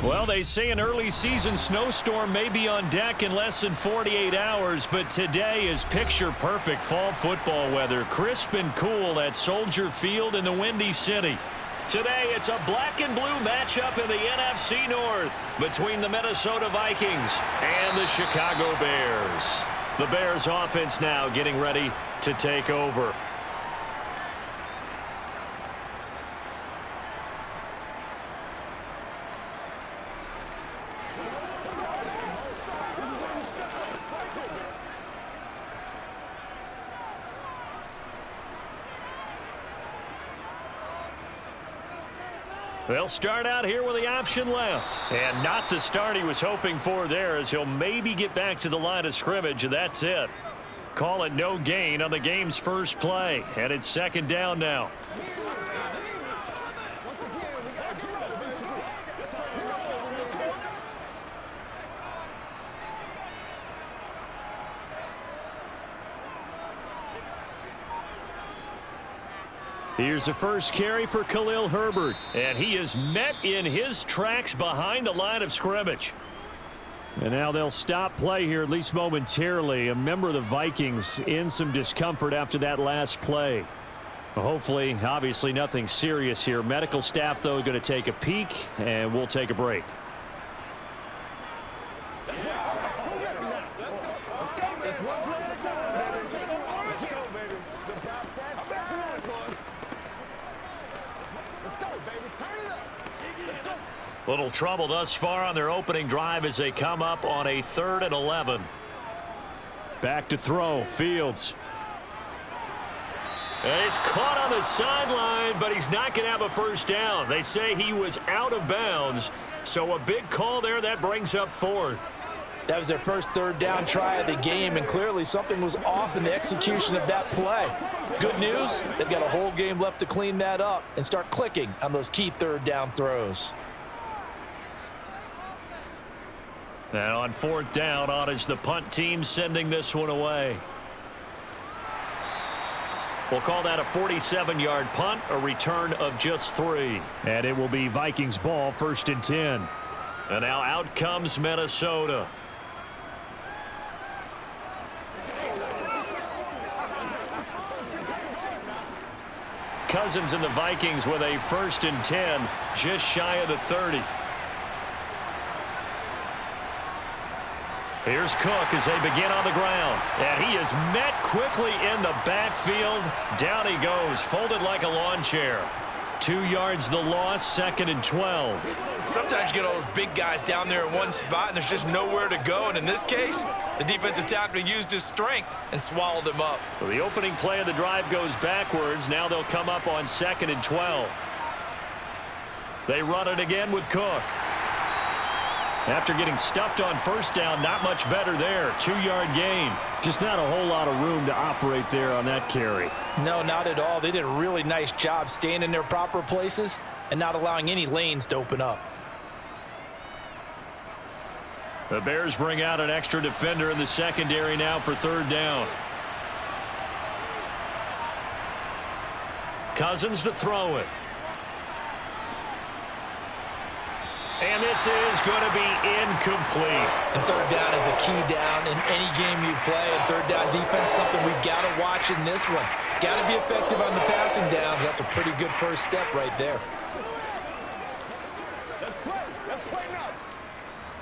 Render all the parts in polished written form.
Well, they say an early season snowstorm may be on deck in less than 48 hours, but today is picture-perfect fall football weather. Crisp and cool at Soldier Field in the Windy City. Today, it's a black and blue matchup in the NFC North between the Minnesota Vikings and the Chicago Bears. The Bears offense now getting ready to take over. They'll start out here with the option left. And not the start he was hoping for there, as he'll maybe get back to the line of scrimmage, and that's it. Call it no gain on the game's first play. And it's second down now. Here's the first carry for Khalil Herbert, and he is met in his tracks behind the line of scrimmage. And now they'll stop play here, at least momentarily. A member of the Vikings in some discomfort after that last play. Hopefully, obviously nothing serious here. Medical staff, though, going to take a peek, and we'll take a break. Little trouble thus far on their opening drive as they come up on a 3rd and 11. Back to throw. Fields. And he's caught on the sideline, but he's not going to have a first down. They say he was out of bounds, so a big call there. That brings up 4th. That was their first 3rd down try of the game, and clearly something was off in the execution of that play. Good news, they've got a whole game left to clean that up and start clicking on those key 3rd down throws. Now on 4th down, on is the punt team sending this one away. We'll call that a 47-yard punt, a return of just 3. And it will be Vikings ball, 1st and 10. And now out comes Minnesota. Cousins and the Vikings with a 1st and 10, just shy of the 30. Here's Cook as they begin on the ground. And he is met quickly in the backfield. Down he goes, folded like a lawn chair. 2 yards the loss, 2nd and 12. Sometimes you get all those big guys down there in one spot, and there's just nowhere to go. And in this case, the defensive tackle used his strength and swallowed him up. So the opening play of the drive goes backwards. Now they'll come up on 2nd and 12. They run it again with Cook. After getting stuffed on 1st down, not much better there. 2-yard gain. Just not a whole lot of room to operate there on that carry. No, not at all. They did a really nice job staying in their proper places and not allowing any lanes to open up. The Bears bring out an extra defender in the secondary now for 3rd down. Cousins to throw it. And this is going to be incomplete. And 3rd down is a key down in any game you play. And 3rd down defense, something we've got to watch in this one. Got to be effective on the passing downs. That's a pretty good first step right there.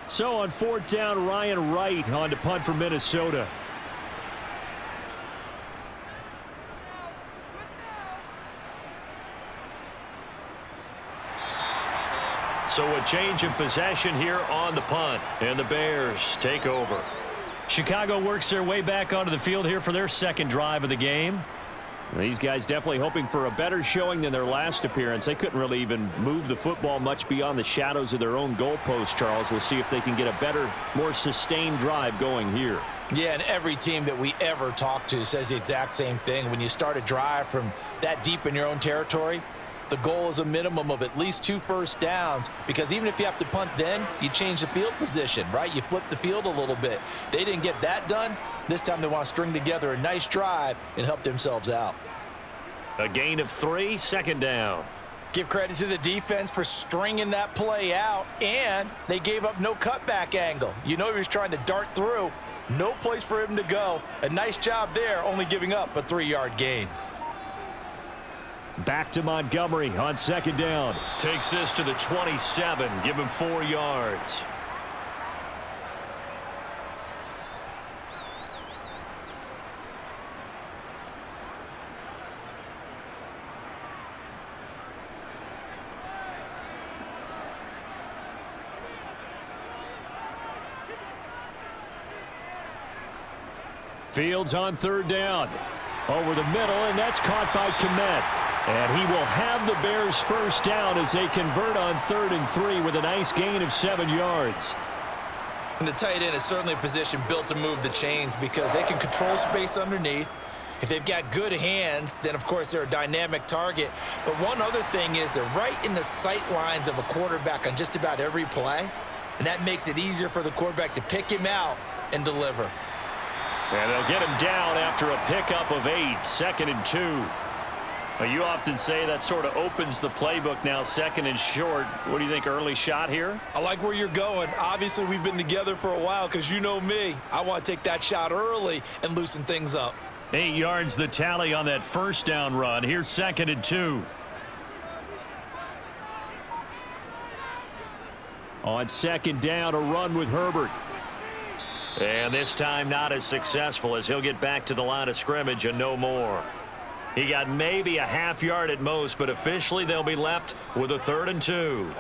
So on 4th down, Ryan Wright on to punt for Minnesota. So a change of possession here on the punt, and the Bears take over. Chicago works their way back onto the field here for their 2nd drive of the game. These guys definitely hoping for a better showing than their last appearance. They couldn't really even move the football much beyond the shadows of their own goalpost, Charles. We'll see if they can get a better, more sustained drive going here. Yeah, and every team that we ever talk to says the exact same thing. When you start a drive from that deep in your own territory, the goal is a minimum of at least 2 first downs, because even if you have to punt then, you change the field position, right? You flip the field a little bit. They didn't get that done. This time they want to string together a nice drive and help themselves out. A gain of 3, 2nd down. Give credit to the defense for stringing that play out, and they gave up no cutback angle. You know he was trying to dart through. No place for him to go. A nice job there, only giving up a 3-yard gain. Back to Montgomery on second down. Takes this to the 27. Give him 4 yards. Fields on third down. Over the middle, and that's caught by Kmet. And he will have the Bears first down as they convert on 3rd and 3 with a nice gain of 7 yards. And the tight end is certainly a position built to move the chains because they can control space underneath. If they've got good hands, then of course they're a dynamic target. But one other thing is they're right in the sight lines of a quarterback on just about every play. And that makes it easier for the quarterback to pick him out and deliver. And they'll get him down after a pickup of 8, 2nd and 2. Now, you often say that sort of opens the playbook now, 2nd and short. What do you think, early shot here? I like where you're going. Obviously, we've been together for a while because you know me. I want to take that shot early and loosen things up. 8 yards the tally on that first down run. Here's 2nd and 2. On second down, a run with Herbert. And this time not as successful as he'll get back to the line of scrimmage and no more. He got maybe a half yard at most, but officially they'll be left with a 3rd and 2.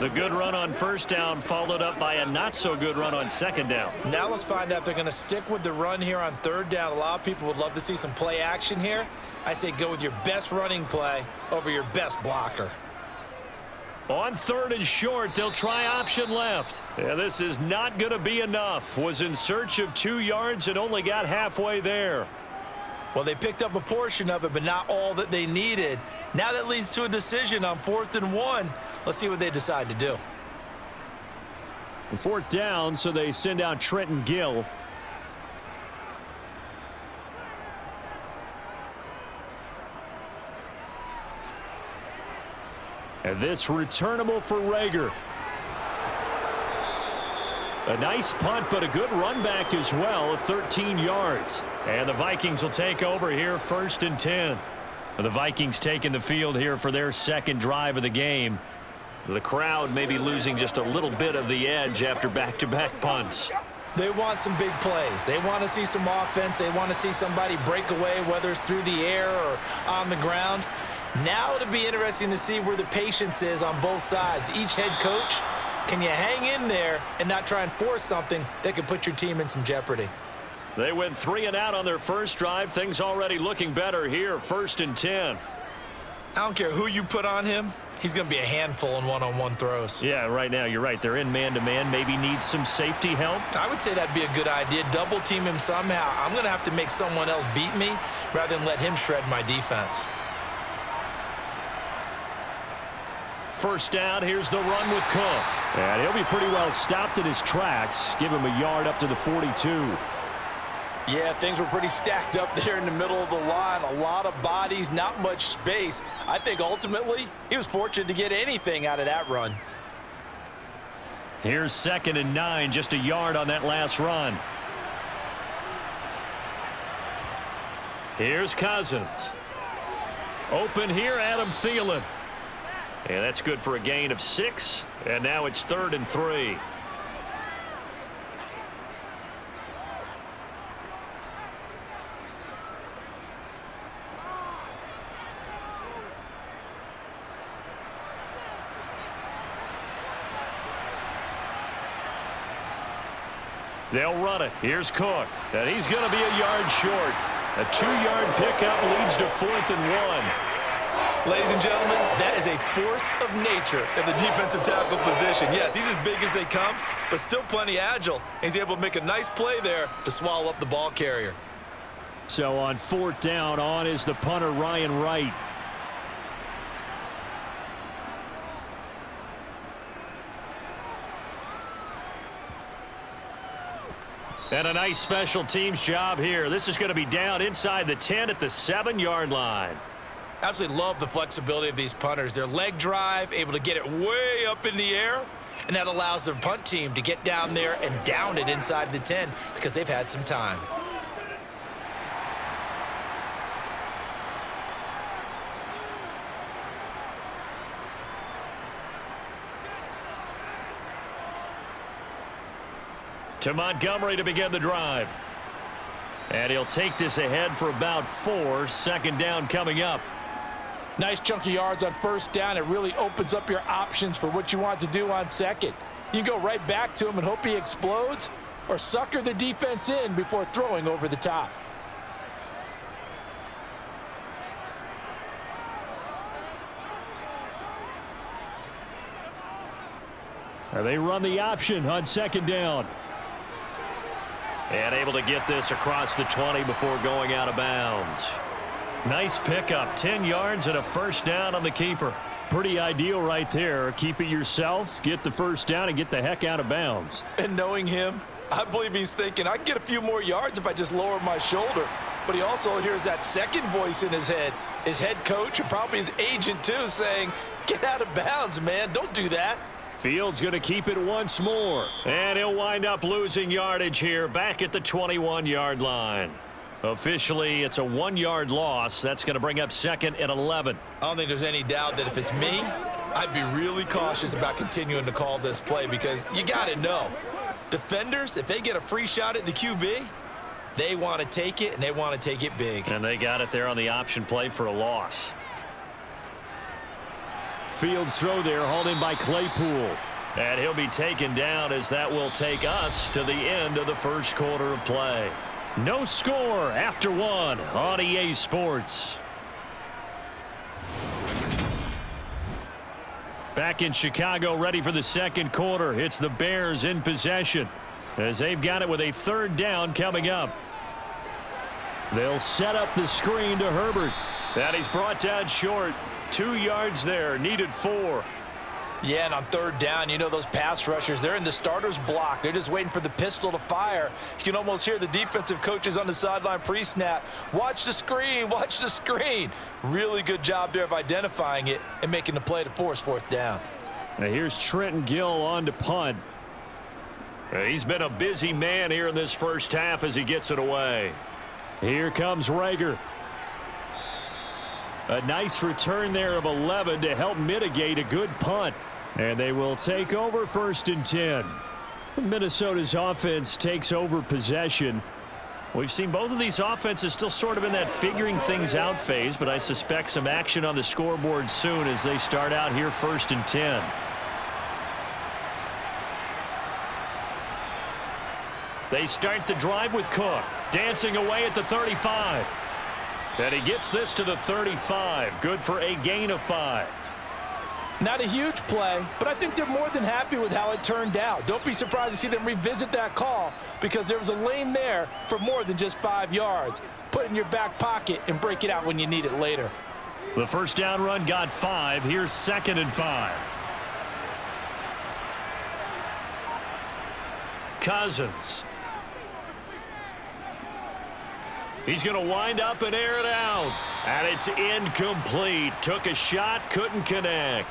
The good run on first down followed up by a not-so-good run on second down. Now let's find out if they're going to stick with the run here on 3rd down. A lot of people would love to see some play action here. I say go with your best running play over your best blocker. On 3rd and short, they'll try option left. Yeah, this is not going to be enough. Was in search of 2 yards and only got halfway there. Well, they picked up a portion of it, but not all that they needed. Now that leads to a decision on 4th and 1. Let's see what they decide to do. 4th down, so they send out Trenton Gill. And this returnable for Rager. A nice punt, but a good run back as well, 13 yards. And the Vikings will take over here, 1st and 10. The Vikings taking the field here for their 2nd drive of the game. The crowd may be losing just a little bit of the edge after back-to-back punts. They want some big plays. They want to see some offense. They want to see somebody break away, whether it's through the air or on the ground. Now it'll be interesting to see where the patience is on both sides. Each head coach, can you hang in there and not try and force something that could put your team in some jeopardy? They went 3 and out on their first drive. Things already looking better here, 1st and 10. I don't care who you put on him. He's going to be a handful in one-on-one throws. Yeah, right now, you're right. They're in man-to-man. Maybe needs some safety help. I would say that'd be a good idea. Double team him somehow. I'm going to have to make someone else beat me rather than let him shred my defense. First down, here's the run with Cook. And he'll be pretty well stopped in his tracks. Give him a yard up to the 42. Yeah, things were pretty stacked up there in the middle of the line. A lot of bodies, not much space. I think ultimately he was fortunate to get anything out of that run. Here's 2nd and 9, just a yard on that last run. Here's Cousins. Open here, Adam Thielen. And that's good for a gain of 6. And now it's 3rd and 3. They'll run it. Here's Cook. And he's going to be a yard short. A 2-yard pickup leads to 4th and 1. Ladies and gentlemen, that is a force of nature at the defensive tackle position. Yes, he's as big as they come, but still plenty agile. He's able to make a nice play there to swallow up the ball carrier. So on 4th down, on is the punter, Ryan Wright. And a nice special teams job here. This is going to be down inside the 10 at the 7-yard line. Absolutely love the flexibility of these punters. Their leg drive, able to get it way up in the air, and that allows their punt team to get down there and down it inside the 10 because they've had some time. To Montgomery to begin the drive. And he'll take this ahead for about 4. Second down coming up. Nice chunk of yards on first down. It really opens up your options for what you want to do on second. You can go right back to him and hope he explodes, or sucker the defense in before throwing over the top. They run the option on second down. And able to get this across the 20 before going out of bounds. Nice pickup, 10 yards and a first down on the keeper. Pretty ideal right there. Keep it yourself, get the first down, and get the heck out of bounds. And knowing him, I believe he's thinking, I can get a few more yards if I just lower my shoulder. But he also hears that second voice in his head coach and probably his agent too, saying, get out of bounds, man, don't do that. Fields going to keep it once more. And he'll wind up losing yardage here back at the 21-yard line. Officially, it's a 1-yard loss. That's going to bring up second and 11. I don't think there's any doubt that if it's me, I'd be really cautious about continuing to call this play because you got to know, defenders, if they get a free shot at the QB, they want to take it, and they want to take it big. And they got it there on the option play for a loss. Fields throw there, hauled in by Claypool. And he'll be taken down as that will take us to the end of the first quarter of play. No score after 1 on EA Sports. Back in Chicago, ready for the second quarter. It's the Bears in possession as they've got it with a third down coming up. They'll set up the screen to Herbert. And he's brought down short. 2 yards there, needed 4. Yeah, and on third down, you know those pass rushers, they're in the starter's block. They're just waiting for the pistol to fire. You can almost hear the defensive coaches on the sideline pre-snap. Watch the screen, watch the screen. Really good job there of identifying it and making the play to force fourth down. Now here's Trenton Gill on to punt. He's been a busy man here in this first half as he gets it away. Here comes Rager. A nice return there of 11 to help mitigate a good punt. And they will take over first and 10. Minnesota's offense takes over possession. We've seen both of these offenses still sort of in that figuring things out phase, but I suspect some action on the scoreboard soon as they start out here first and 10. They start the drive with Cook, dancing away at the 35. And he gets this to the 35. Good for a gain of 5. Not a huge play, but I think they're more than happy with how it turned out. Don't be surprised to see them revisit that call because there was a lane there for more than just 5 yards. Put it in your back pocket and break it out when you need it later. The first down run got 5. Here's second and 5. Cousins. He's going to wind up and air it out. And it's incomplete. Took a shot, couldn't connect.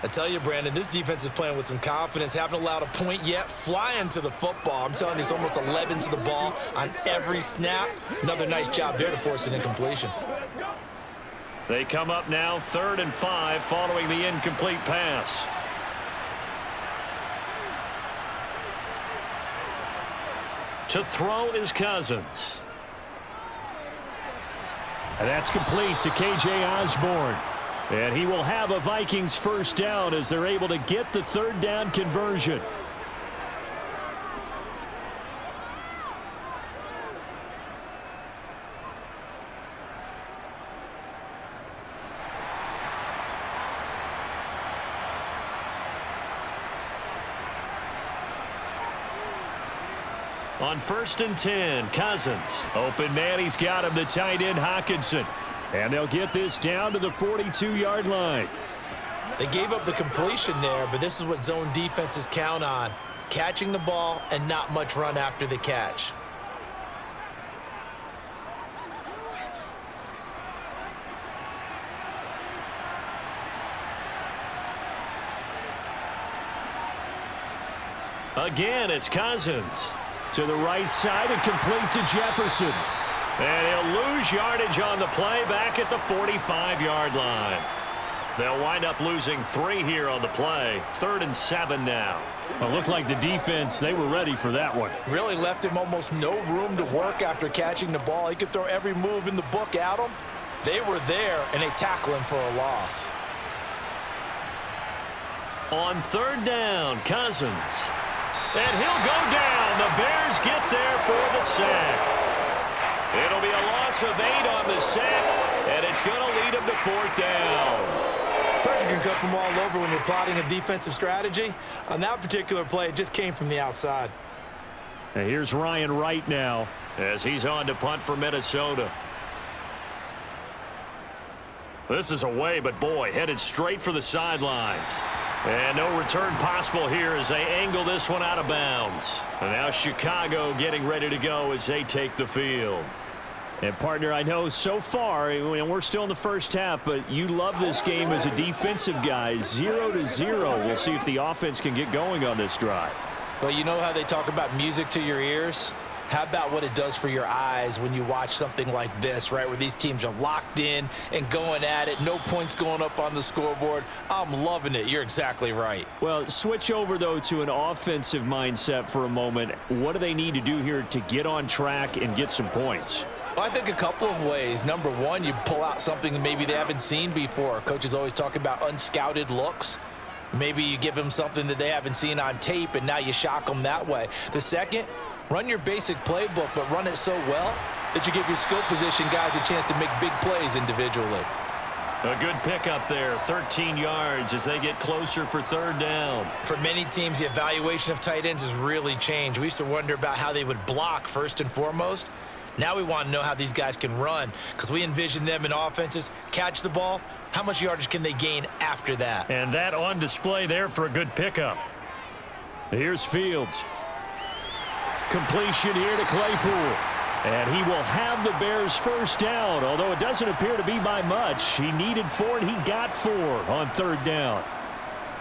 I tell you, Brandon, this defense is playing with some confidence. Haven't allowed a point yet. Flying to the football. I'm telling you, it's almost 11 to the ball on every snap. Another nice job there to force an incompletion. They come up now 3rd and 5 following the incomplete pass. To throw is Cousins. And that's complete to K.J. Osborne. And he will have a Vikings first down as they're able to get the third down conversion. On 1st and 10, Cousins. Open man, he's got him, the tight end Hockenson. And they'll get this down to the 42-yard line. They gave up the completion there, but this is what zone defenses count on. Catching the ball and not much run after the catch. Again, it's Cousins. To the right side and complete to Jefferson. And he'll lose yardage on the play back at the 45-yard line. They'll wind up losing 3 here on the play. 3rd and 7 now. It looked like the defense, they were ready for that one. Really left him almost no room to work after catching the ball. He could throw every move in the book at him. They were there, and they tackle him for a loss. On 3rd down, Cousins. And he'll go down. The Bears get there for the sack. It'll be a loss of 8 on the sack, and it's going to lead him to 4th down. Pressure can come from all over when you're plotting a defensive strategy. On that particular play, it just came from the outside. And here's Ryan Wright now as he's on to punt for Minnesota. This is away, but boy, headed straight for the sidelines. And no return possible here as they angle this one out of bounds. And now Chicago getting ready to go as they take the field. And, partner, I know so far, and we're still in the first half, but you love this game as a defensive guy. 0-0. We'll see if the offense can get going on this drive. Well, you know how they talk about music to your ears? How about what it does for your eyes when you watch something like this, right, where these teams are locked in and going at it, no points going up on the scoreboard? I'm loving it. You're exactly right. Well, switch over, though, to an offensive mindset for a moment. What do they need to do here to get on track and get some points? Well, I think a couple of ways. Number one, you pull out something that maybe they haven't seen before. Coaches always talk about unscouted looks. Maybe you give them something that they haven't seen on tape, and now you shock them that way. The second, run your basic playbook, but run it so well that you give your skill position guys a chance to make big plays individually. A good pickup there, 13 yards as they get closer for 3rd down. For many teams, the evaluation of tight ends has really changed. We used to wonder about how they would block first and foremost. Now we want to know how these guys can run because we envision them in offenses, catch the ball. How much yardage can they gain after that? And that on display there for a good pickup. Here's Fields. Completion here to Claypool. And he will have the Bears 1st down, although it doesn't appear to be by much. He needed 4, and he got 4 on 3rd down.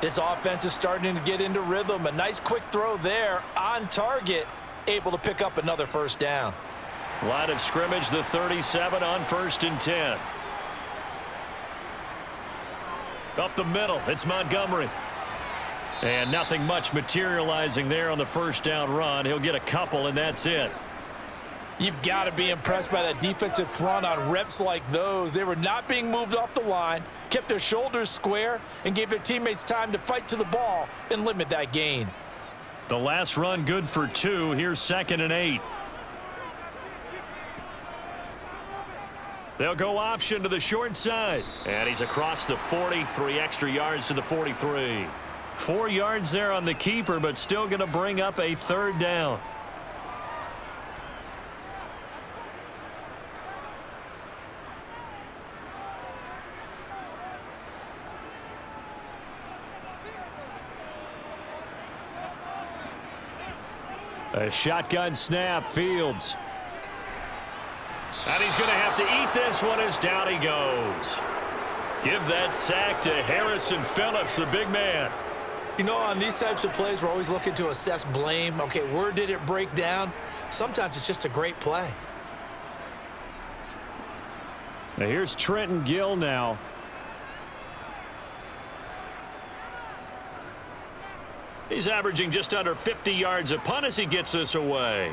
This offense is starting to get into rhythm. A nice quick throw there on target, able to pick up another 1st down. Line of scrimmage, the 37 on 1st and 10. Up the middle, it's Montgomery. And nothing much materializing there on the 1st down run. He'll get a couple, and that's it. You've got to be impressed by that defensive front on reps like those. They were not being moved off the line, kept their shoulders square, and gave their teammates time to fight to the ball and limit that gain. The last run good for 2. Here's 2nd and 8. They'll go option to the short side. And he's across the 40, 3 extra yards to the 43. 4 yards there on the keeper, but still going to bring up a 3rd down. A shotgun snap, Fields. And he's going to have to eat this one as down he goes. Give that sack to Harrison Phillips, the big man. You know, on these types of plays, we're always looking to assess blame. Okay, where did it break down? Sometimes it's just a great play. Now here's Trenton Gill now. He's averaging just under 50 yards a punt as he gets this away.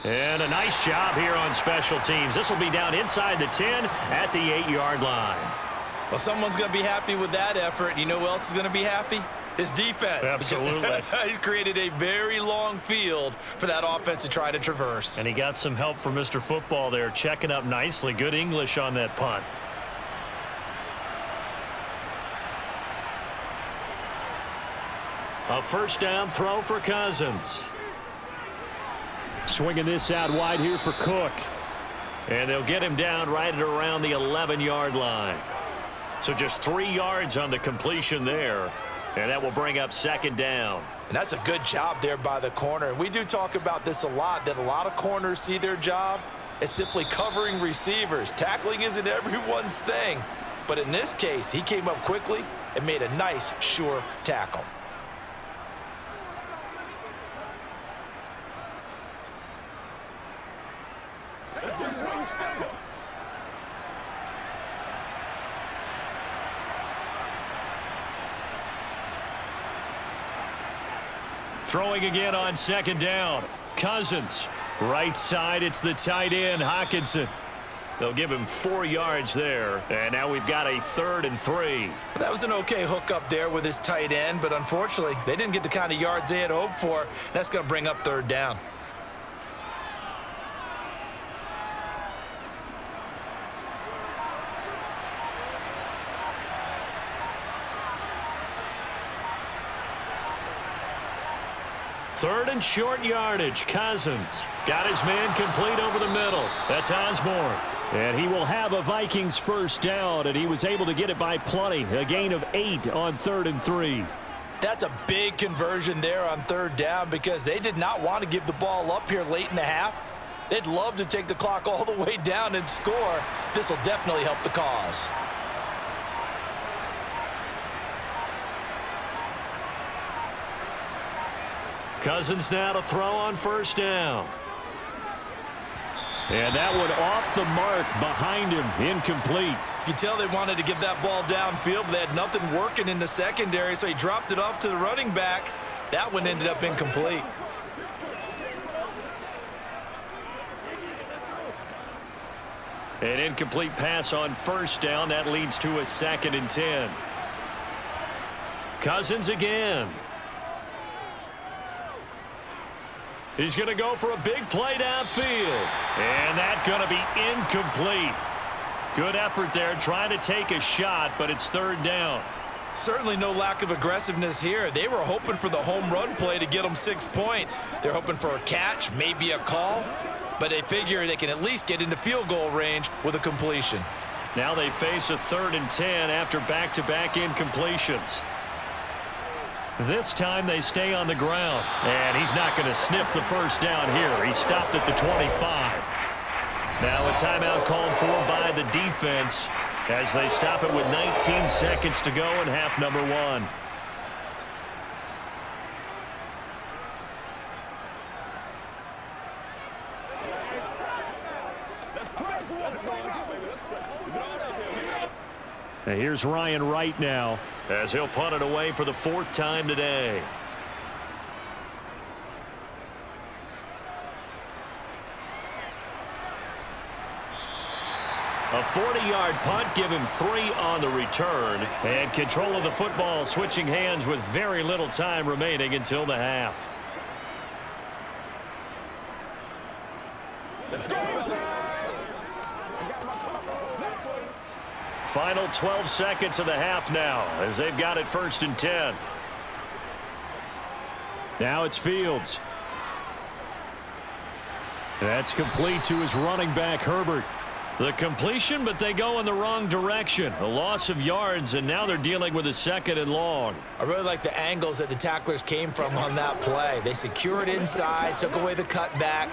And a nice job here on special teams. This will be down inside the 10 at the 8-yard line. Well, someone's going to be happy with that effort. You know who else is going to be happy? His defense. Absolutely. He's created a very long field for that offense to try to traverse. And he got some help from Mr. Football there, checking up nicely. Good English on that punt. A 1st down throw for Cousins. Swinging this out wide here for Cook. And they'll get him down right at around the 11-yard line. So just 3 yards on the completion there. And that will bring up 2nd down. And that's a good job there by the corner. And we do talk about this a lot, that a lot of corners see their job as simply covering receivers. Tackling isn't everyone's thing. But in this case, he came up quickly and made a nice, sure tackle. Throwing again on second down. Cousins. Right side, it's the tight end, Hockenson. They'll give him 4 yards there. And now we've got a 3rd and 3. That was an okay hook up there with his tight end, but unfortunately, they didn't get the kind of yards they had hoped for. That's going to bring up 3rd down. Third and short yardage. Cousins got his man complete over the middle. That's Osborne. And he will have a Vikings first down, and he was able to get it by plenty. A gain of 8 on 3rd and 3. That's a big conversion there on 3rd down because they did not want to give the ball up here late in the half. They'd love to take the clock all the way down and score. This will definitely help the cause. Cousins now to throw on first down. And that one off the mark behind him, incomplete. You can tell they wanted to get that ball downfield, but they had nothing working in the secondary, so he dropped it off to the running back. That one ended up incomplete. An incomplete pass on first down. That leads to a 2nd and 10. Cousins again. He's going to go for a big play downfield. And that's going to be incomplete. Good effort there trying to take a shot, but it's 3rd down. Certainly no lack of aggressiveness here. They were hoping for the home run play to get them 6 points. They're hoping for a catch, maybe a call, but they figure they can at least get into field goal range with a completion. Now they face a 3rd and 10 after back-to-back incompletions. This time they stay on the ground, and he's not going to sniff the first down here. He stopped at the 25. Now a timeout called for by the defense as they stop it with 19 seconds to go in half number 1. And here's Ryan Wright now as he'll punt it away for the 4th time today. A 40-yard punt, give him 3 on the return. And control of the football switching hands with very little time remaining until the half. Final 12 seconds of the half now as they've got it 1st and 10. Now it's Fields. That's complete to his running back, Herbert. The completion, but they go in the wrong direction. A loss of yards, and now they're dealing with a 2nd and long. I really like the angles that the tacklers came from on that play. They secured inside, took away the cutback.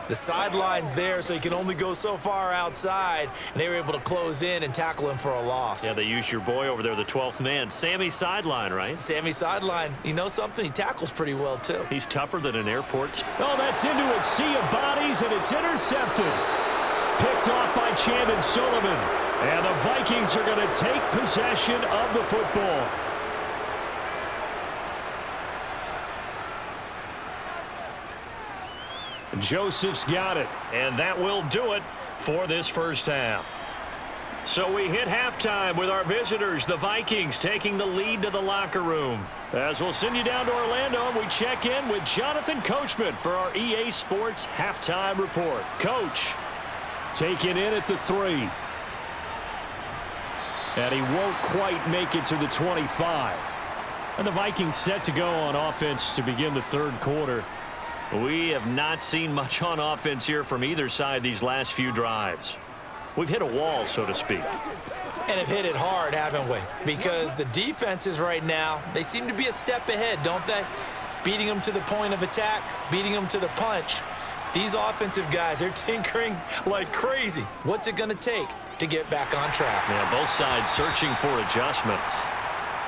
The sideline's there, so you can only go so far outside, and they were able to close in and tackle him for a loss. Yeah, they used your boy over there, the 12th man, Sammy Sideline, right? Sammy Sideline. You know something? He tackles pretty well, too. He's tougher than an airport. Oh, that's into a sea of bodies, and it's intercepted. Picked off by Chandon Sullivan. And the Vikings are going to take possession of the football. Joseph's got it, and that will do it for this first half. So we hit halftime with our visitors, the Vikings, taking the lead to the locker room. As we'll send you down to Orlando, and we check in with Jonathan Coachman for our EA Sports Halftime Report. Coach, taken in at the 3. And he won't quite make it to the 25. And the Vikings set to go on offense to begin the 3rd quarter. We have not seen much on offense here from either side these last few drives. We've hit a wall, so to speak. And have hit it hard, haven't we? Because the defenses right now, they seem to be a step ahead, don't they? Beating them to the point of attack, beating them to the punch. These offensive guys, they're tinkering like crazy. What's it going to take to get back on track? Yeah, both sides searching for adjustments.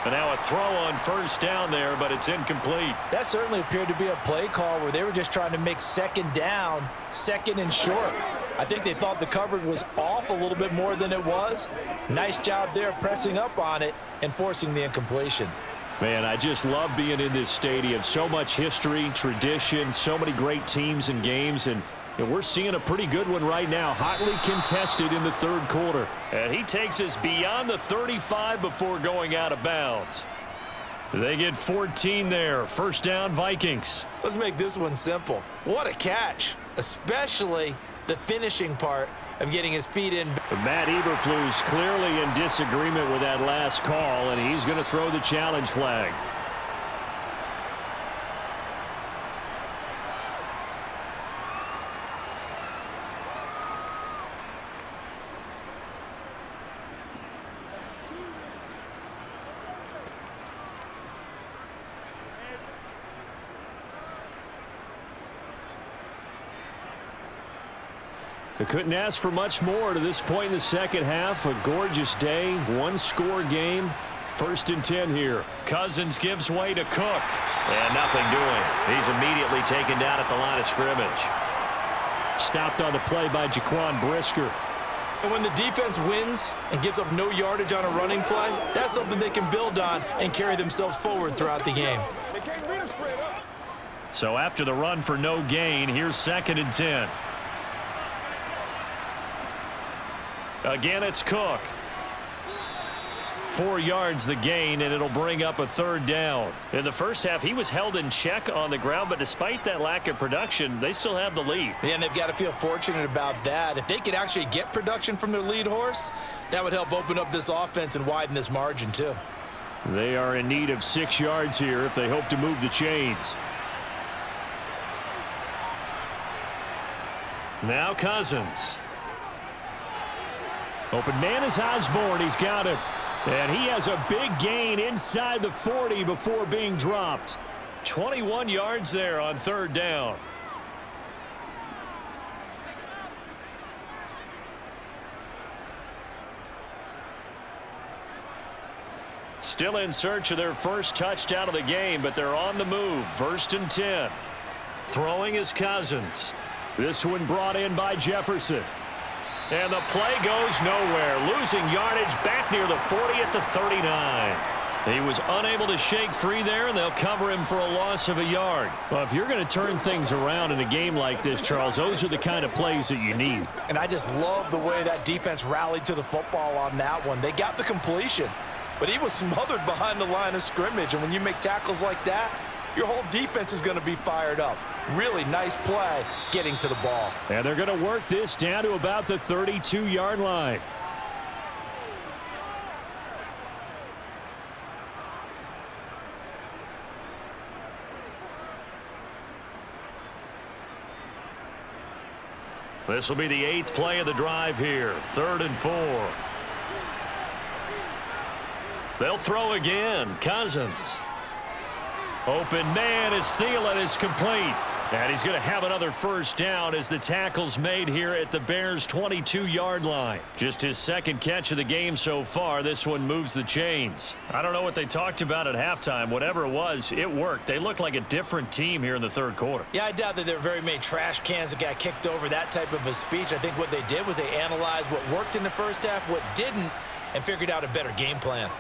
And now a throw on first down there, but it's incomplete. That certainly appeared to be a play call where they were just trying to make 2nd down, 2nd and short. I think they thought the coverage was off a little bit more than it was. Nice job there pressing up on it and forcing the incompletion. Man, I just love being in this stadium. So much history, tradition, so many great teams and games, and we're seeing a pretty good one right now. Hotly contested in the third quarter. And he takes us beyond the 35 before going out of bounds. They get 14 there. First down, Vikings. Let's make this one simple. What a catch, especially the finishing part of getting his feet in. Matt Eberflus clearly in disagreement with that last call, and he's going to throw the challenge flag. They couldn't ask for much more to this point in the second half. A gorgeous day, one-score game. First and 10 here. Cousins gives way to Cook. And nothing doing. He's immediately taken down at the line of scrimmage. Stopped on the play by Jaquan Brisker. And when the defense wins and gives up no yardage on a running play, that's something they can build on and carry themselves forward throughout the game. So after the run for no gain, here's second and 10. Again, it's Cook. 4 yards the gain, and it'll bring up a third down. In the first half, he was held in check on the ground, but despite that lack of production, they still have the lead. Yeah, and they've got to feel fortunate about that. If they could actually get production from their lead horse, that would help open up this offense and widen this margin too. They are in need of 6 yards here if they hope to move the chains. Now Cousins. Open man is Osborne. He's got it. And he has a big gain inside the 40 before being dropped. 21 yards there on third down. Still in search of their first touchdown of the game, but they're on the move. First and 10. Throwing is Cousins. This one brought in by Jefferson. And the play goes nowhere. Losing yardage back near the 40 at the 39. He was unable to shake free there, and they'll cover him for a loss of a yard. Well, if you're going to turn things around in a game like this, Charles, those are the kind of plays that you need. And I just love the way that defense rallied to the football on that one. They got the completion, but he was smothered behind the line of scrimmage. And when you make tackles like that, your whole defense is going to be fired up. Really nice play getting to the ball. And they're going to work this down to about the 32-yard line. This will be the 8th play of the drive here. 3rd and 4. They'll throw again. Cousins. Open man is Thielen. Is complete. And he's going to have another first down as the tackle's made here at the Bears' 22-yard line. Just his second catch of the game so far. This one moves the chains. I don't know what they talked about at halftime. Whatever it was, it worked. They looked like a different team here in the third quarter. Yeah, I doubt that there were very many trash cans that got kicked over, that type of a speech. I think what they did was they analyzed what worked in the first half, what didn't, and figured out a better game plan.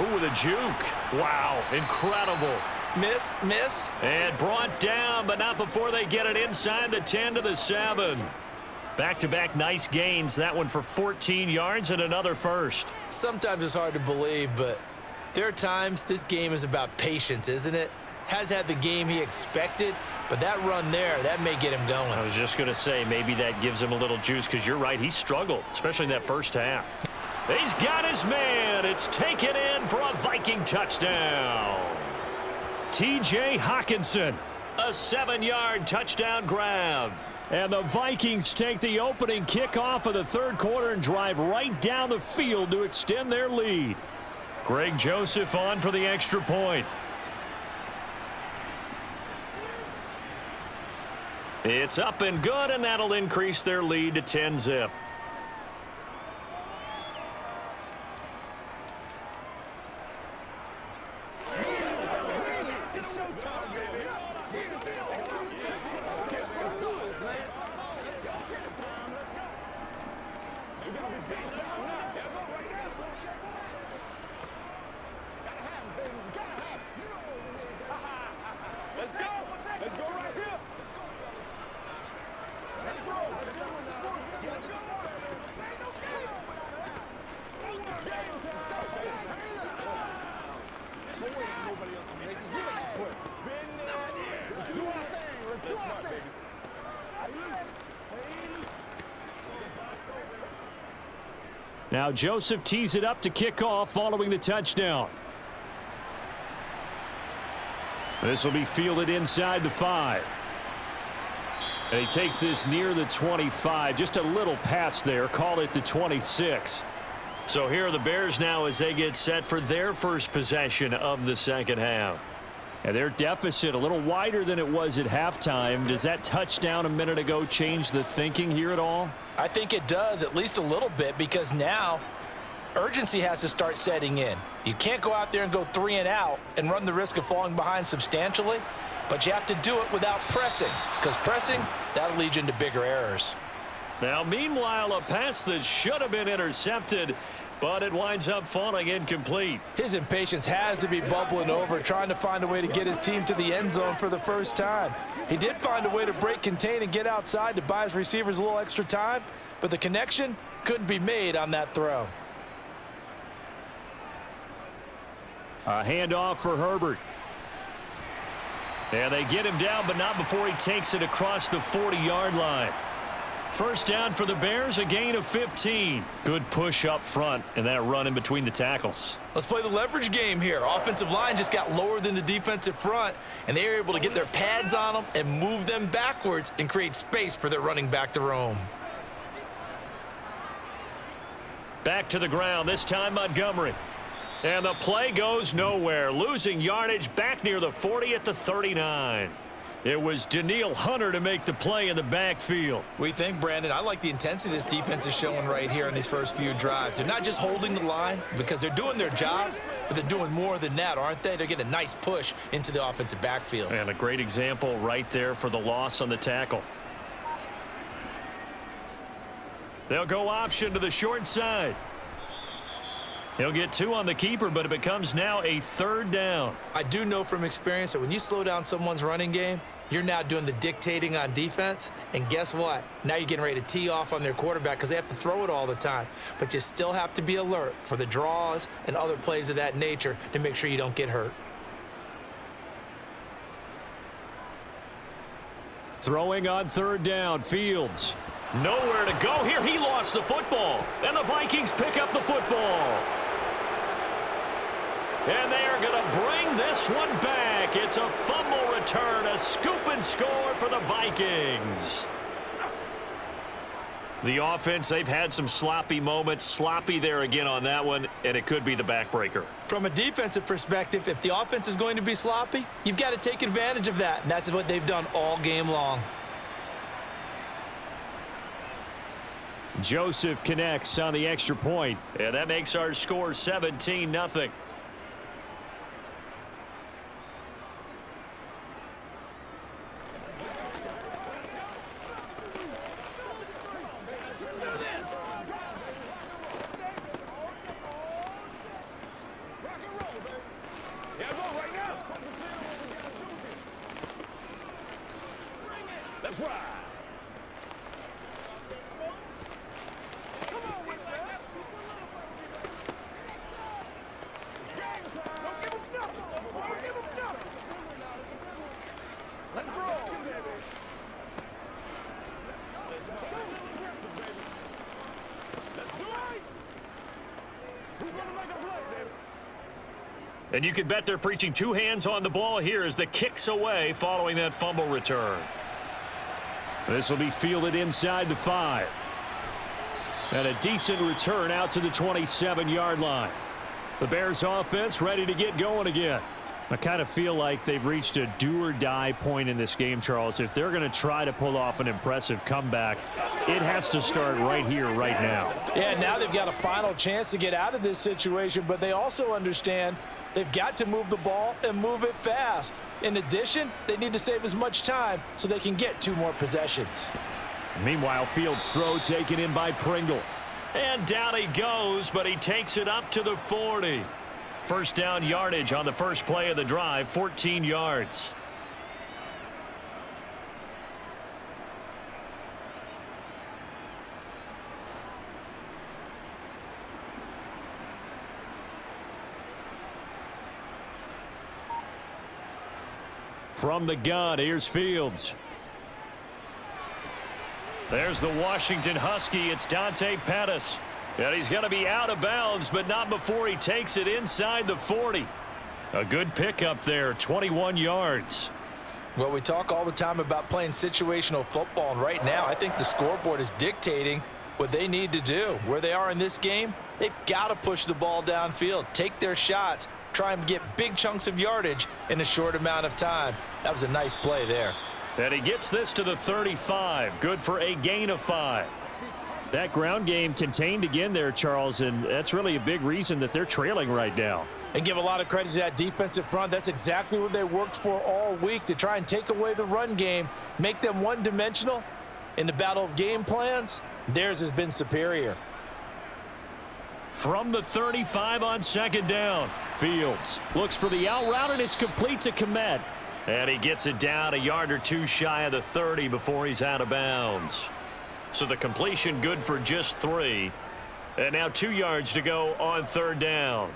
Ooh, the juke. Wow, incredible. Miss. And brought down, but not before they get it inside the 10 to the 7. Back-to-back nice gains. That one for 14 yards and another first. Sometimes it's hard to believe, but there are times this game is about patience, isn't it? Has had the game he expected, but that run there, that may get him going. I was just going to say, maybe that gives him a little juice, because you're right, he struggled, especially in that first half. He's got his man. It's taken in for a Viking touchdown. T.J. Hockenson, a 7-yard touchdown grab. And the Vikings take the opening kickoff of the third quarter and drive right down the field to extend their lead. Greg Joseph on for the extra point. It's up and good, and that'll increase their lead to 10-zip. Now Joseph tees it up to kick off following the touchdown. This will be fielded inside the 5. And he takes this near the 25. Just a little pass there. Call it the 26. So here are the Bears now as they get set for their first possession of the second half. And their deficit a little wider than it was at halftime. Does that touchdown a minute ago change the thinking here at all? I think it does, at least a little bit, because now urgency has to start setting in. You can't go out there and go 3 and out and run the risk of falling behind substantially, but you have to do it without pressing, because pressing, that'll lead you into bigger errors. Now, meanwhile, a pass that should have been intercepted, but it winds up falling incomplete. His impatience has to be bubbling over, trying to find a way to get his team to the end zone for the first time. He did find a way to break contain and get outside to buy his receivers a little extra time, but the connection couldn't be made on that throw. A handoff for Herbert. And they get him down, but not before he takes it across the 40-yard line. First down for the Bears, a gain of 15. Good push up front and that run in between the tackles. Let's play the leverage game here. Offensive line just got lower than the defensive front, and they were able to get their pads on them and move them backwards and create space for their running back to roam. Back to the ground, this time Montgomery. And the play goes nowhere, losing yardage back near the 40 at the 39. It was Danielle Hunter to make the play in the backfield. What do you think, Brandon? I like the intensity this defense is showing right here in these first few drives. They're not just holding the line because they're doing their job, but they're doing more than that, aren't they? They're getting a nice push into the offensive backfield. And a great example right there for the loss on the tackle. They'll go option to the short side. He'll get 2 on the keeper, but it becomes now a 3rd down. I do know from experience that when you slow down someone's running game, you're now doing the dictating on defense. And guess what? Now you're getting ready to tee off on their quarterback because they have to throw it all the time. But you still have to be alert for the draws and other plays of that nature to make sure you don't get hurt. Throwing on 3rd down, Fields. Nowhere to go here. He lost the football. And the Vikings pick up the football. And they are going to bring this one back. It's a fumble return, a scoop and score for the Vikings. The offense, they've had some sloppy moments. Sloppy there again on that one, and it could be the backbreaker. From a defensive perspective, if the offense is going to be sloppy, you've got to take advantage of that. And that's what they've done all game long. Joseph connects on the extra point. And that makes our score 17-0. And you can bet they're preaching 2 hands on the ball here as the kick's away following that fumble return. This will be fielded inside the 5. And a decent return out to the 27-yard line. The Bears offense ready to get going again. I kind of feel like they've reached a do-or-die point in this game, Charles. If they're going to try to pull off an impressive comeback, it has to start right here, right now. Yeah, now they've got a final chance to get out of this situation, but they also understand they've got to move the ball and move it fast. In addition, they need to save as much time so they can get 2 more possessions. Meanwhile, Fields' throw taken in by Pringle. And down he goes, but he takes it up to the 40. First down yardage on the first play of the drive, 14 yards. From the gun, here's Fields. There's the Washington Husky. It's Dante Pettis. And he's going to be out of bounds, but not before he takes it inside the 40. A good pickup there, 21 yards. Well, we talk all the time about playing situational football, and right now I think the scoreboard is dictating what they need to do. Where they are in this game, they've got to push the ball downfield, take their shots, try and get big chunks of yardage in a short amount of time. That was a nice play there. And he gets this to the 35. Good for a gain of 5. That ground game contained again there, Charles, and that's really a big reason that they're trailing right now. And give a lot of credit to that defensive front. That's exactly what they worked for all week, to try and take away the run game, make them one-dimensional. In the battle of game plans, theirs has been superior. From the 35 on second down. Fields looks for the out route, and it's complete to Kmet. And he gets it down a yard or two shy of the 30 before he's out of bounds. So the completion good for just 3. And now 2 yards to go on third down.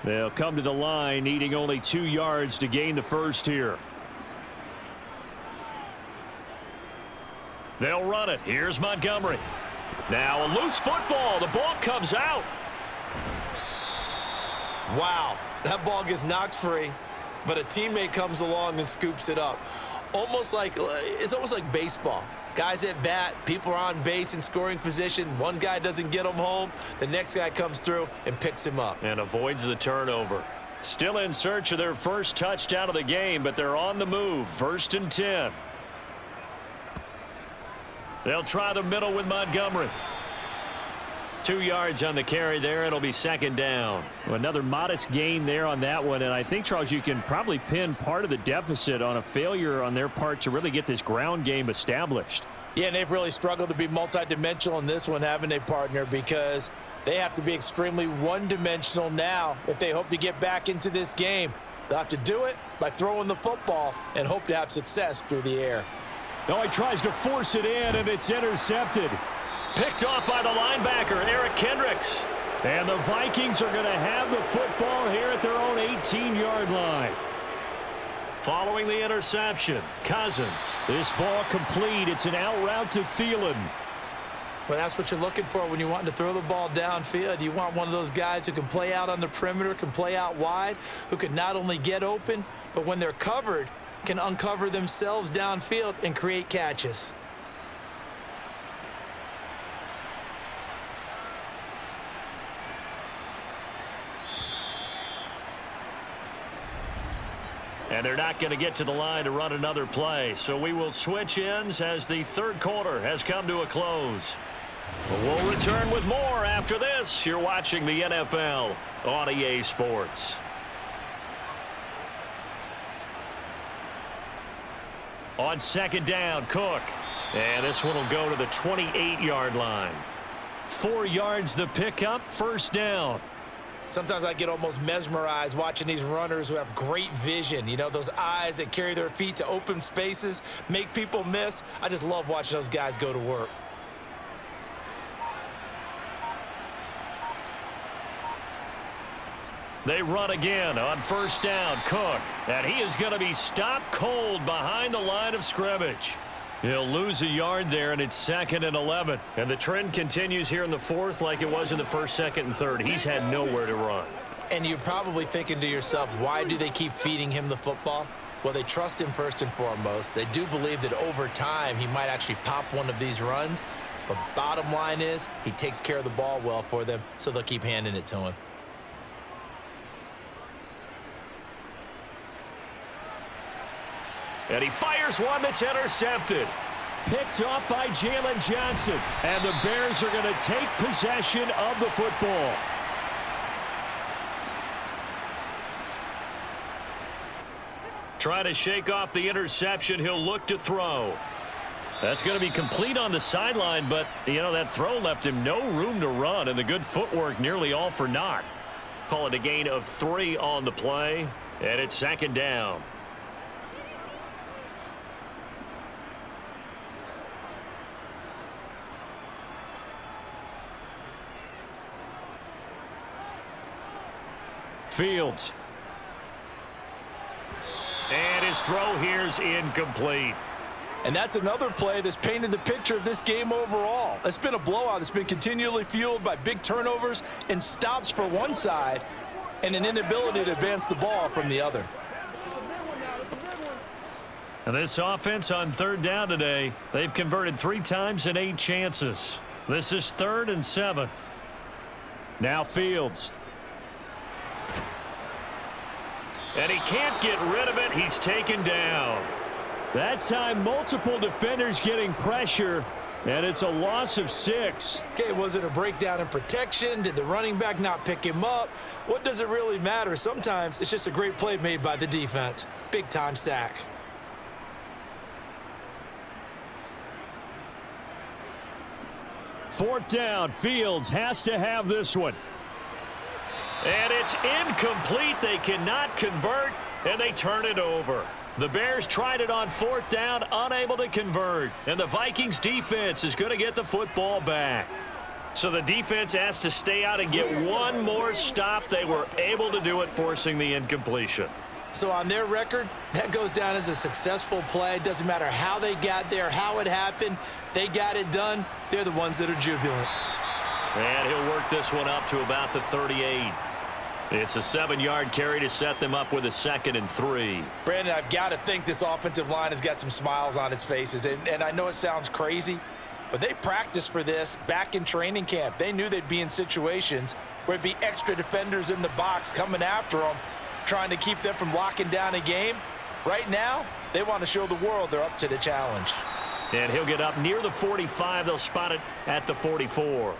They'll come to the line needing only 2 yards to gain the first here. They'll run it. Here's Montgomery. Now a loose football. The ball comes out. Wow, that ball gets knocked free, but a teammate comes along and scoops it up. It's almost like baseball. Guys at bat, people are on base in scoring position. One guy doesn't get him home. The next guy comes through and picks him up. And avoids the turnover. Still in search of their first touchdown of the game, but they're on the move. 1st and 10. They'll try the middle with Montgomery. 2 yards on the carry there. It'll be second down. Well, another modest gain there on that one. And I think, Charles, you can probably pin part of the deficit on a failure on their part to really get this ground game established. Yeah, and they've really struggled to be multidimensional in this one, haven't they, partner? Because they have to be extremely one-dimensional now if they hope to get back into this game. They'll have to do it by throwing the football and hope to have success through the air. No, he tries to force it in, and it's intercepted. Picked off by the linebacker, Eric Kendricks. And the Vikings are going to have the football here at their own 18-yard line. Following the interception, Cousins. This ball complete. It's an out route to Thielen. Well, that's what you're looking for when you're wanting to throw the ball downfield. You want one of those guys who can play out on the perimeter, can play out wide, who can not only get open, but when they're covered, can uncover themselves downfield and create catches. And they're not going to get to the line to run another play. So we will switch ends as the third quarter has come to a close. We'll return with more after this. You're watching the NFL on EA Sports. On second down, Cook. And this one will go to the 28-yard line. 4 yards the pickup, first down. Sometimes I get almost mesmerized watching these runners who have great vision. You know, those eyes that carry their feet to open spaces, make people miss. I just love watching those guys go to work. They run again on first down, Cook. And he is going to be stopped cold behind the line of scrimmage. He'll lose a yard there, and it's 2nd and 11. And the trend continues here in the fourth like it was in the first, 2nd, and 3rd. He's had nowhere to run. And you're probably thinking to yourself, why do they keep feeding him the football? Well, they trust him first and foremost. They do believe that over time he might actually pop one of these runs. But bottom line is he takes care of the ball well for them, so they'll keep handing it to him. And he fires one that's intercepted. Picked off by Jalen Johnson. And the Bears are going to take possession of the football. Trying to shake off the interception. He'll look to throw. That's going to be complete on the sideline, but, you know, that throw left him no room to run, and the good footwork nearly all for naught. Call it a gain of 3 on the play, and it's 2nd down. Fields And his throw here's incomplete. And that's another play that's painted the picture of this game overall. It's been a blowout. It's been continually fueled by big turnovers and stops for one side and an inability to advance the ball from the other. And this offense on third down today, they've converted 3 times in 8 chances. This is 3rd and 7. Now Fields. And he can't get rid of it. He's taken down. That time, multiple defenders getting pressure, and it's a loss of 6. Okay, was it a breakdown in protection? Did the running back not pick him up? What does it really matter? Sometimes it's just a great play made by the defense. Big-time sack. Fourth down, Fields has to have this one. And it's incomplete. They cannot convert, and they turn it over. The Bears tried it on 4th down, unable to convert. And the Vikings defense is going to get the football back. So the defense has to stay out and get one more stop. They were able to do it, forcing the incompletion. So on their record, that goes down as a successful play. It doesn't matter how they got there, how it happened. They got it done. They're the ones that are jubilant. And he'll work this one up to about the 38. It's a 7-yard carry to set them up with a 2nd and 3. Brandon, I've got to think this offensive line has got some smiles on its faces. And I know it sounds crazy, but they practiced for this back in training camp. They knew they'd be in situations where it'd be extra defenders in the box coming after them, trying to keep them from locking down a game. Right now, they want to show the world they're up to the challenge. And he'll get up near the 45. They'll spot it at the 44.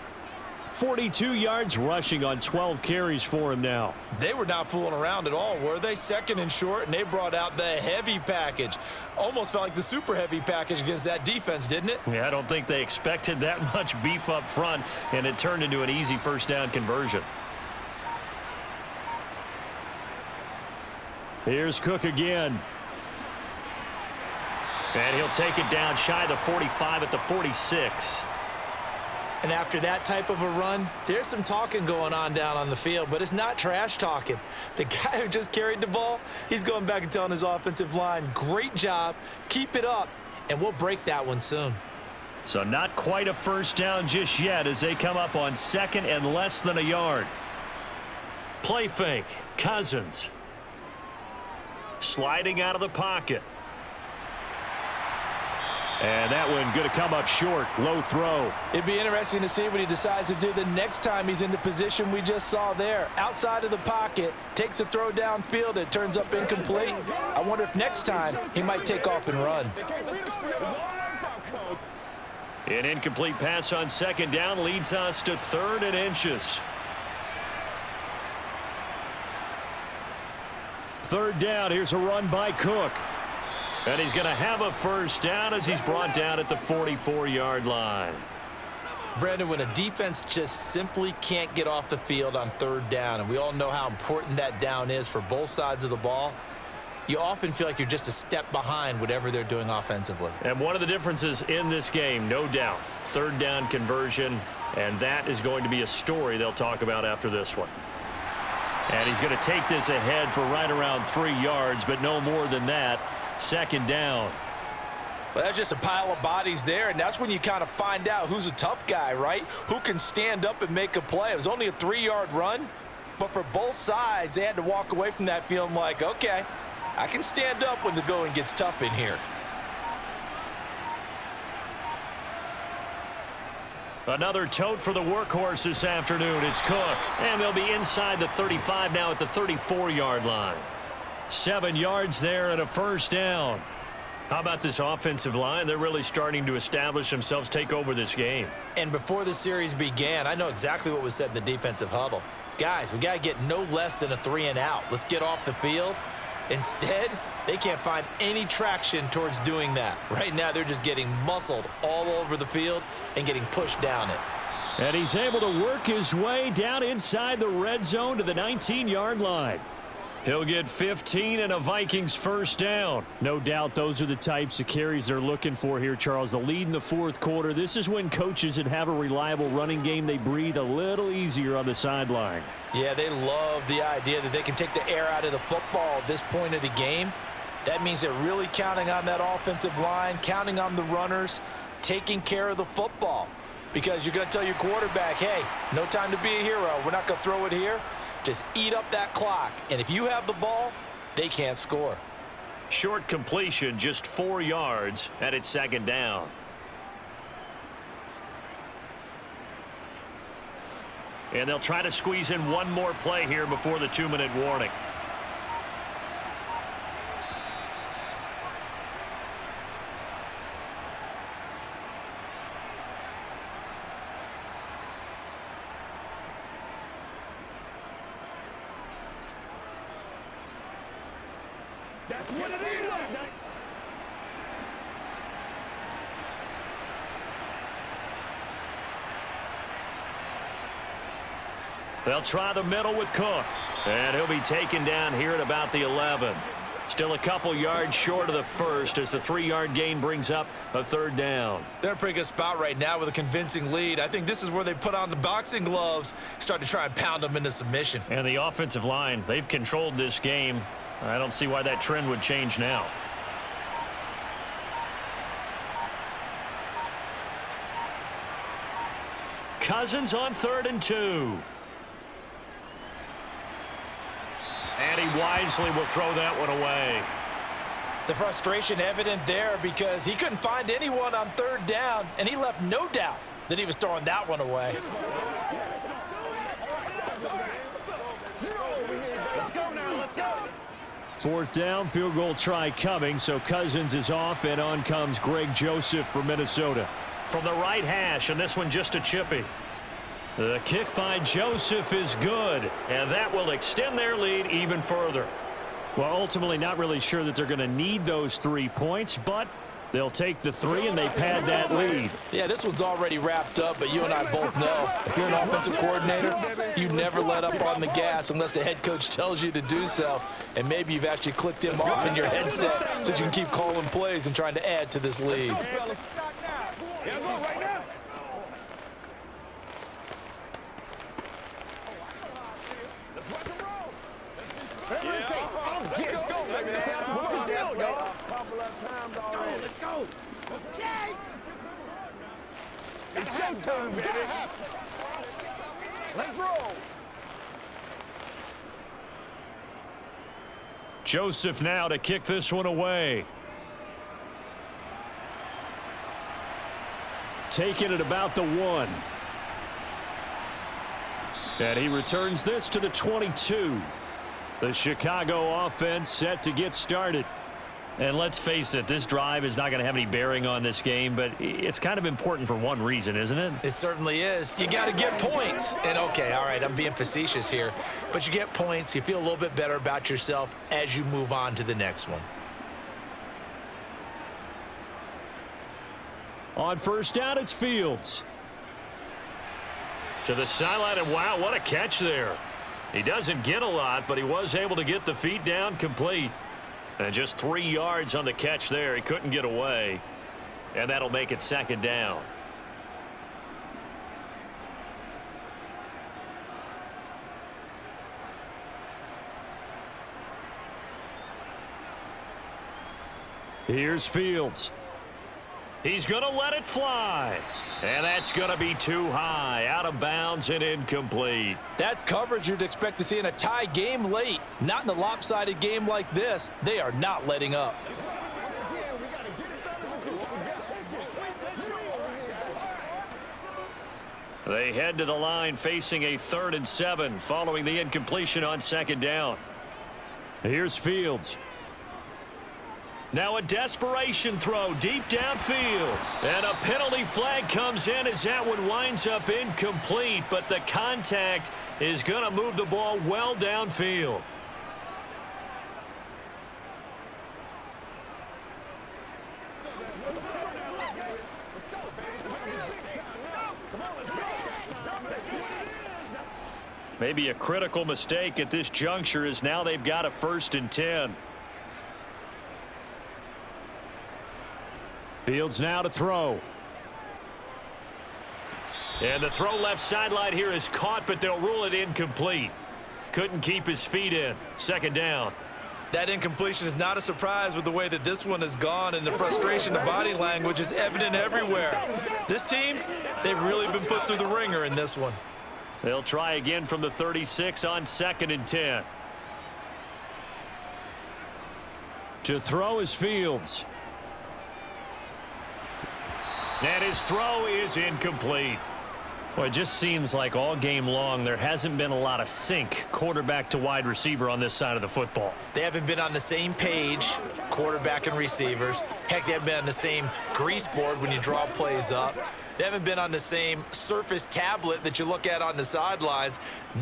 42 yards rushing on 12 carries for him now. They were not fooling around at all, were they? 2nd and short, and they brought out the heavy package. Almost felt like the super heavy package against that defense, didn't it? Yeah, I don't think they expected that much beef up front, and it turned into an easy 1st down conversion. Here's Cook again. And he'll take it down shy of the 45 at the 46. And after that type of a run, there's some talking going on down on the field, but it's not trash talking. The guy who just carried the ball, he's going back and telling his offensive line, great job, keep it up, and we'll break that one soon. So not quite a 1st down just yet as they come up on 2nd and less than a yard. Play fake, Cousins. Sliding out of the pocket. And that one going to come up short. Low throw. It'd be interesting to see what he decides to do the next time he's in the position we just saw there. Outside of the pocket, takes a throw downfield. It turns up incomplete. I wonder if next time he might take off and run. An incomplete pass on 2nd down leads us to 3rd and inches. 3rd down. Here's a run by Cook. And he's going to have a 1st down as he's brought down at the 44-yard line. Brandon, when a defense just simply can't get off the field on 3rd down, and we all know how important that down is for both sides of the ball, you often feel like you're just a step behind whatever they're doing offensively. And one of the differences in this game, no doubt, 3rd down conversion, and that is going to be a story they'll talk about after this one. And he's going to take this ahead for right around 3 yards, but no more than that. 2nd down. Well, that's just a pile of bodies there, and that's when you kind of find out who's a tough guy, right? Who can stand up and make a play. It was only a 3-yard run, but for both sides, they had to walk away from that feeling like, okay, I can stand up when the going gets tough in here. Another tote for the workhorse this afternoon. It's Cook, and they'll be inside the 35 now at the 34-yard line. 7 yards there and a 1st down. How about this offensive line? They're really starting to establish themselves, take over this game. And before the series began, I know exactly what was said in the defensive huddle. Guys, we got to get no less than a 3 and out. Let's get off the field. Instead, they can't find any traction towards doing that. Right now, they're just getting muscled all over the field and getting pushed down it. And he's able to work his way down inside the red zone to the 19-yard line. He'll get 15 and a Vikings 1st down. No doubt those are the types of carries they're looking for here, Charles. The lead in the 4th quarter. This is when coaches that have a reliable running game, they breathe a little easier on the sideline. Yeah, they love the idea that they can take the air out of the football at this point of the game. That means they're really counting on that offensive line, counting on the runners, taking care of the football. Because you're going to tell your quarterback, hey, no time to be a hero. We're not going to throw it here. Just eat up that clock. And if you have the ball, they can't score. Short completion, just 4 yards, and it's second down. And they'll try to squeeze in one more play here before the 2-minute warning. That's what it is. They'll try the middle with Cook. And he'll be taken down here at about the 11. Still a couple yards short of the first as the 3-yard gain brings up a third down. They're in a pretty good spot right now with a convincing lead. I think this is where they put on the boxing gloves, start to try and pound them into submission. And the offensive line, they've controlled this game. I don't see why that trend would change now. Cousins on 3rd and 2. And he wisely will throw that one away. The frustration evident there because he couldn't find anyone on 3rd down, and he left no doubt that he was throwing that one away. Let's go now. Let's go. 4th down, field goal try coming, so Cousins is off, and on comes Greg Joseph for Minnesota. From the right hash, and this one just a chippy. The kick by Joseph is good, and that will extend their lead even further. Well, ultimately not really sure that they're going to need those 3 points, but they'll take the 3 and they pad that lead. Yeah, this one's already wrapped up, but you and I both know if you're an offensive coordinator, you never let up on the gas unless the head coach tells you to do so. And maybe you've actually clicked him off in your headset so you can keep calling plays and trying to add to this lead. What's the deal, yo? Let's go. It's showtime, baby. Let's roll. Joseph now to kick this one away. Taking it about the 1. And he returns this to the 22. The Chicago offense set to get started. And let's face it, this drive is not going to have any bearing on this game, but it's kind of important for one reason, isn't it? It certainly is. You got to get points. And, okay, all right, I'm being facetious here. But you get points. You feel a little bit better about yourself as you move on to the next one. On 1st down, it's Fields. To the sideline, and wow, what a catch there. He doesn't get a lot, but he was able to get the feet down complete. And just 3 yards on the catch there. He couldn't get away. And that'll make it second down. Here's Fields. He's going to let it fly. And that's going to be too high. Out of bounds and incomplete. That's coverage you'd expect to see in a tie game late. Not in a lopsided game like this. They are not letting up. They head to the line facing a 3rd and 7 following the incompletion on 2nd down. Here's Fields. Now a desperation throw deep downfield. And a penalty flag comes in as that one winds up incomplete. But the contact is going to move the ball well downfield. Maybe a critical mistake at this juncture is now they've got a 1st and 10. Fields now to throw. And the throw left sideline here is caught, but they'll rule it incomplete. Couldn't keep his feet in. 2nd down. That incompletion is not a surprise with the way that this one has gone, and the frustration, the body language is evident everywhere. This team, they've really been put through the ringer in this one. They'll try again from the 36 on 2nd and 10. To throw is Fields. And his throw is incomplete. Well, it just seems like all game long there hasn't been a lot of sync quarterback to wide receiver on this side of the football. They haven't been on the same page, quarterback and receivers. Heck, they haven't been on the same grease board when you draw plays up. They haven't been on the same Surface tablet that you look at on the sidelines.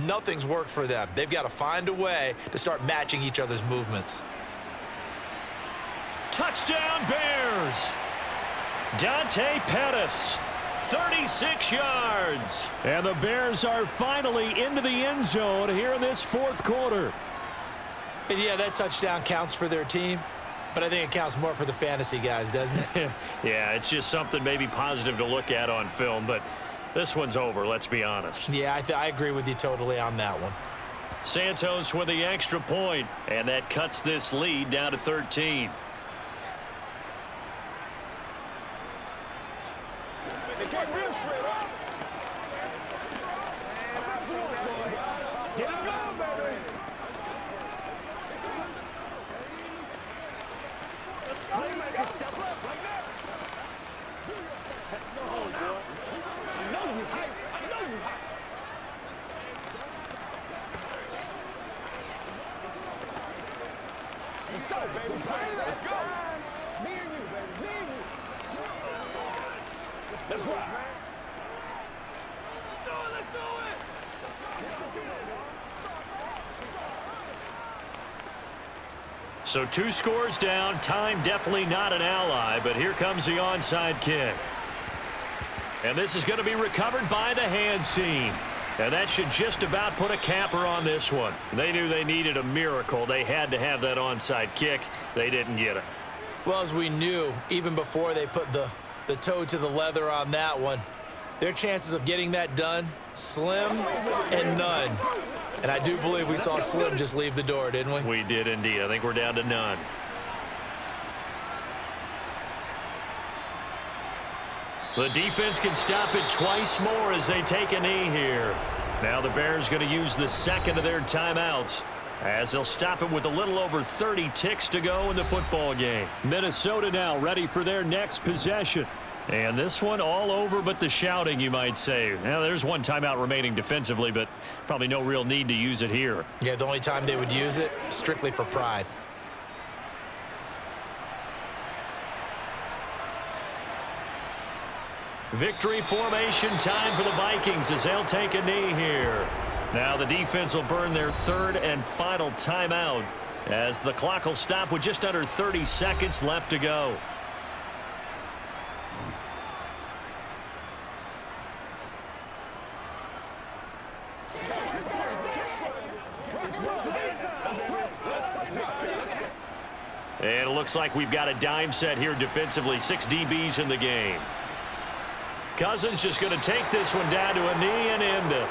Nothing's worked for them. They've got to find a way to start matching each other's movements. Touchdown Bears! Dante Pettis, 36 yards. And the Bears are finally into the end zone here in this fourth quarter. And yeah, that touchdown counts for their team, but I think it counts more for the fantasy guys, doesn't it? Yeah, it's just something maybe positive to look at on film, but this one's over, let's be honest. Yeah, I agree with you totally on that one. Santos with the extra point, and that cuts this lead down to 13. They came real straight up. Get it going, baby. Playmaker, step up like that. No hold, boy. I know you hype. I know you hype. Let's go, baby. Let's go. Me and you, baby. Me and you. That's right, man. Let's do it. So 2 scores down. Time definitely not an ally, but here comes the onside kick. And this is going to be recovered by the hands team. And that should just about put a capper on this one. They knew they needed a miracle. They had to have that onside kick. They didn't get it. Well, as we knew, even before they put the toe to the leather on that one, their chances of getting that done, slim and none. And I do believe we saw Slim just leave the door, didn't we? We did indeed. I think we're down to none. The defense can stop it twice more as they take a knee here. Now the Bears going to use the second of their timeouts as they'll stop it with a little over 30 ticks to go in the football game. Minnesota now ready for their next possession. And this one all over but the shouting, you might say. Now, there's one timeout remaining defensively, but probably no real need to use it here. Yeah, the only time they would use it, strictly for pride. Victory formation time for the Vikings as they'll take a knee here. Now the defense will burn their third and final timeout as the clock will stop with just under 30 seconds left to go. And it looks like we've got a dime set here defensively. 6 DBs in the game. Cousins just going to take this one down to a knee and end it.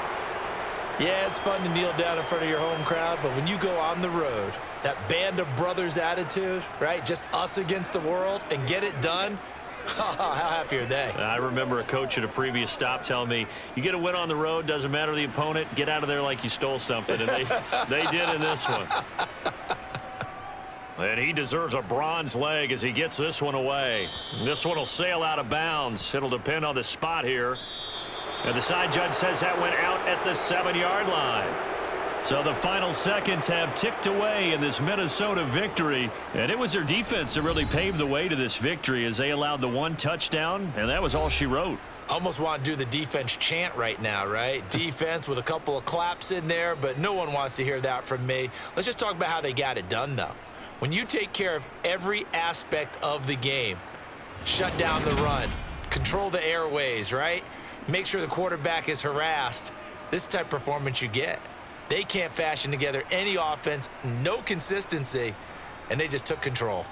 Yeah, it's fun to kneel down in front of your home crowd, but when you go on the road, that band of brothers attitude, right? Just us against the world and get it done. How happy are they? I remember a coach at a previous stop telling me, you get a win on the road, doesn't matter the opponent, get out of there like you stole something. And they did in this one. And he deserves a bronze leg as he gets this one away. This one will sail out of bounds. It'll depend on the spot here. And the side judge says that went out at the 7-yard line. So the final seconds have ticked away in this Minnesota victory. And it was their defense that really paved the way to this victory as they allowed the 1 touchdown, and that was all she wrote. Almost want to do the defense chant right now, right? Defense with a couple of claps in there, but no one wants to hear that from me. Let's just talk about how they got it done, though. When you take care of every aspect of the game, shut down the run, control the airways, right? Make sure the quarterback is harassed. This type of performance you get. They can't fashion together any offense, no consistency, and they just took control.